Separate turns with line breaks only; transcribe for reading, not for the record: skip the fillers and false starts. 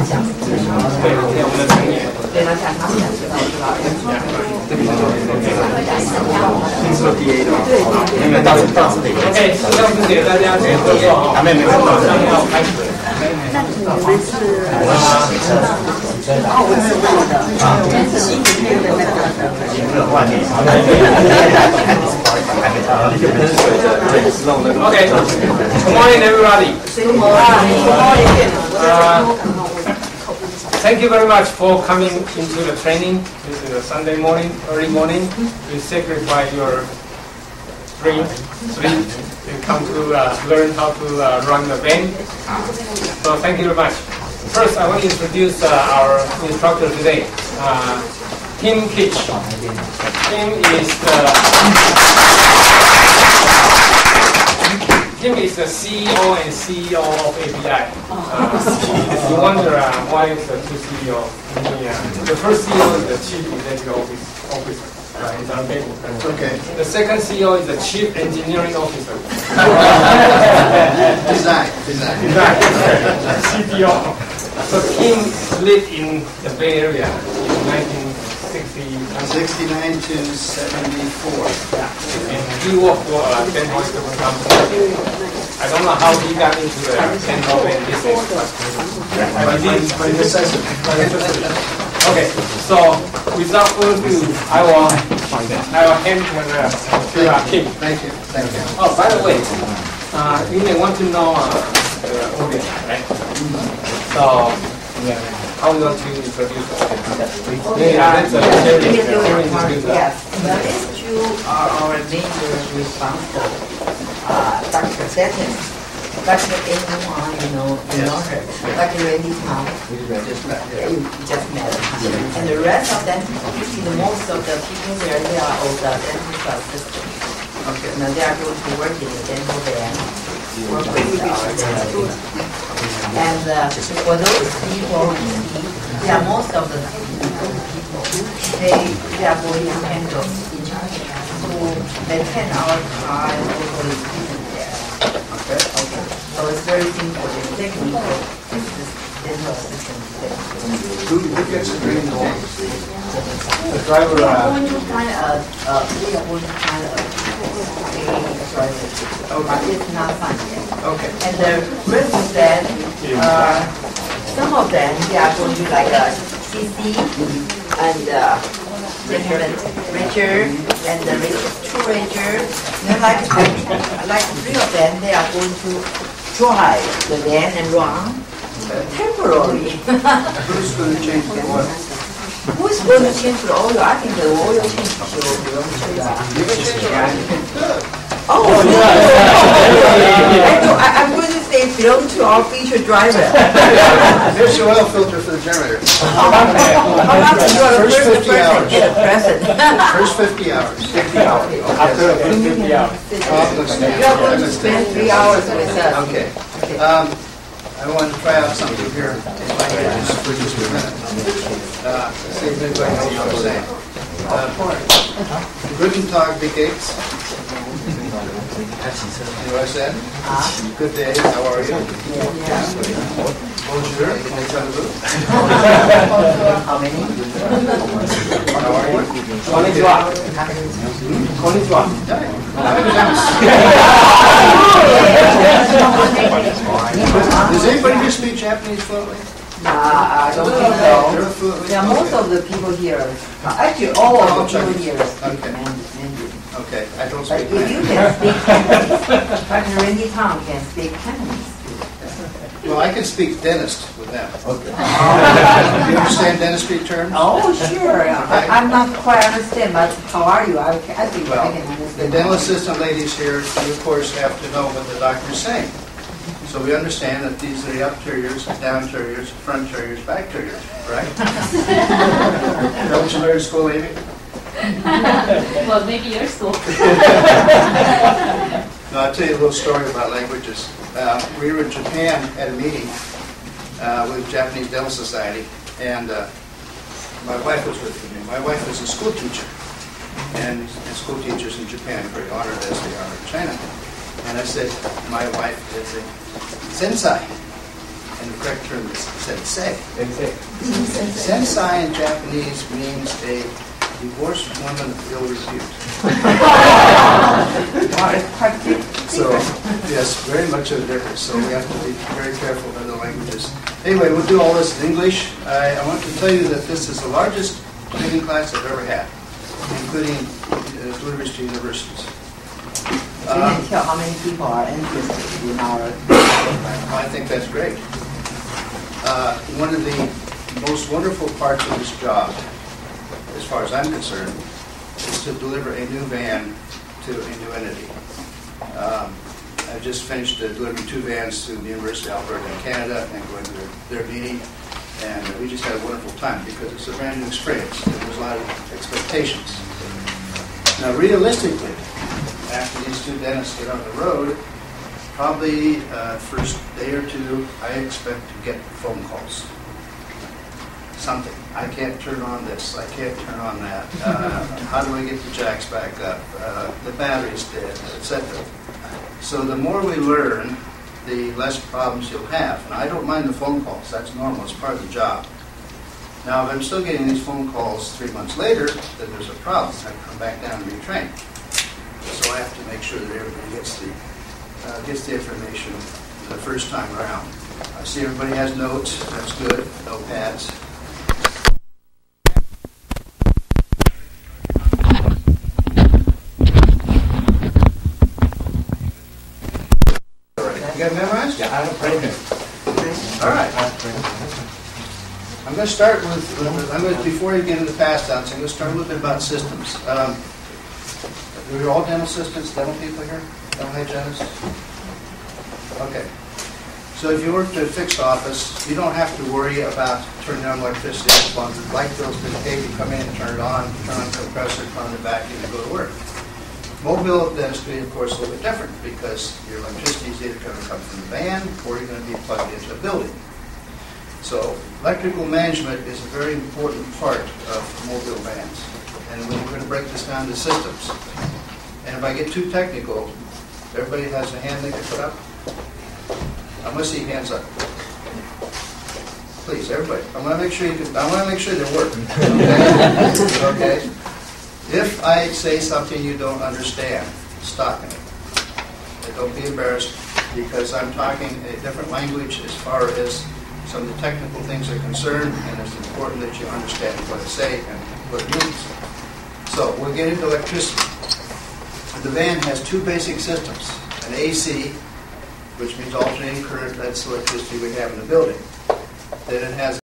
对，我们的成年。
对，那这样他们知道知道。
OK，这样子给大家做合作啊。马上要开始。
那你们是？哦，我知道的，新里面的那
个。Okay, good morning, everybody.
Good morning.
Thank you very much for coming into the training. This is a Sunday morning, early morning. You sacrifice your sleep. You come to learn how to run the van. So thank you very much. First, I want to introduce our instructor today, Tim Kitch. Tim is the CEO and CEO of API. If you wonder why is the two CEO? The first CEO is the Chief Executive Officer. It's on paper.
Okay.
The second CEO is the Chief Engineering Officer.
Design.
CTO. So Tim lived in the Bay Area in
1969 to 74.
Yeah. And he worked for a dental equipment company. I don't know how he got into the dental business, but he did. Okay, so without further ado, I will hand to Kim.
Thank you.
Oh, by the way, you may want to know the audience, right? So, how are we going to introduce the audience?
Yes, these two are our major responsible. Dr. Dennis, Dr. Daai, you know her. Dr. Randy Tom, you just met her. And the rest of them, you see most of the people there, they are all the dental assistants. Okay. Now they are going to work in the dental van, work with our dental. And for those people, most of the people, they are going to handle to maintain our car and also the equipment there. Okay. So it's very simple. The technical dental system.
Who gets the green one?
The driver.
We are going to find a driver. But it's not fun yet.
Okay.
And the rest of them, some of them, they are going to like a CC and they have a Ranger and the two Ranger. Like three of them, they are going to drive the van and run temporarily.
Who's going to change the oil?
Who's going to change the oil? I think the oil change will belong to that.
You can change the oil.
Oh, I'm going to say it belongs to our future driver.
Here's your oil filter for the generator.
How much you are the first
50 hours.
Get a present.
First 50 hours.
50 hours. After the first 50 hours.
You are going to spend 3 hours with us.
Okay. I want to try out something here. If I could just for just a minute. See if anybody knows what I'm saying. Guten Tag, wie geht's? You know what I said? Good day, how are you? Bonjour,
How many?
how are you?
Konnichiwa. Konnichiwa.
Does anybody here speak Japanese fluently?
I don't think so. Yeah, most of the people here, actually all of the people here speak Mandarin.
Okay, I don't
But
speak
if you
Mandarin.
can speak Cantonese, Dr. Randy Tom can speak Cantonese.
Well, I can speak dentist with them. Okay. You understand dentistry terms?
Oh, sure. I'm not quite understand, but how are you? I think I can
The
understand.
dental assistant ladies here, you of course have to know what the doctor is saying. So we understand that these are the up terriers, down terriers, front terriers, back terriers, right? Is that what you learned in school, Amy?
Well, maybe your school.
No, I'll tell you a little story about languages. We were in Japan at a meeting with Japanese Dental Society, and my wife was with me. My wife was a school teacher, and school teachers in Japan are very honored as they are in China. And I said, my wife is a sensei. and the correct term is sensei.
Sensei.
Sensei in Japanese means a divorced woman of ill repute. So, yes, very much of a difference. So we have to be very careful with the languages. Anyway, we'll do all this in English. I want to tell you that this is the largest training class I've ever had, including deliveries to universities.
So you can tell how many people are interested in our
I think that's great. One of the most wonderful parts of this job, as far as I'm concerned, is to deliver a new van to a new entity. I just finished delivering 2 vans to the University of Alberta in Canada and going to their meeting, and we just had a wonderful time because it's a brand new experience. There was a lot of expectations. Now, realistically, after these 2 dentists get on the road, probably first day or 2, I expect to get phone calls. Something. I can't turn on this. I can't turn on that. How do I get the jacks back up? The battery's dead, etc. So the more we learn, the less problems you'll have. And I don't mind the phone calls. That's normal. It's part of the job. Now, if I'm still getting these phone calls 3 months later, then there's a problem. I come back down and retrain. So I have to make sure that everybody gets the information the first time around. I see everybody has notes. That's good. Notepads. You got it memorized?
Yeah, I have trained it.
All right. I'm going to start with, before you get into the past tense, I'm going to start a little bit about systems. We're all dental assistants, dental people here? Dental hygienists? Okay. So if you work at a fixed office, you don't have to worry about turning on electricity as long as the light bill's been paid. You come in, turn it on, turn on the compressor, turn on the vacuum, and go to work. Mobile dentistry, of course, is a little bit different because your electricity is either going to come from the van or you're going to be plugged into a building. So electrical management is a very important part of mobile vans. And we're going to break this down to systems. And if I get too technical, everybody has a hand they can put up? I want to see hands up. Please, everybody. I want to make sure they work. Okay? Okay? If I say something you don't understand, stop me. And don't be embarrassed because I'm talking a different language as far as some of the technical things are concerned, and it's important that you understand what I say and what it means. So we'll get into electricity. The van has 2 basic systems, an AC, which means alternating current, that's the electricity we have in the building. Then it has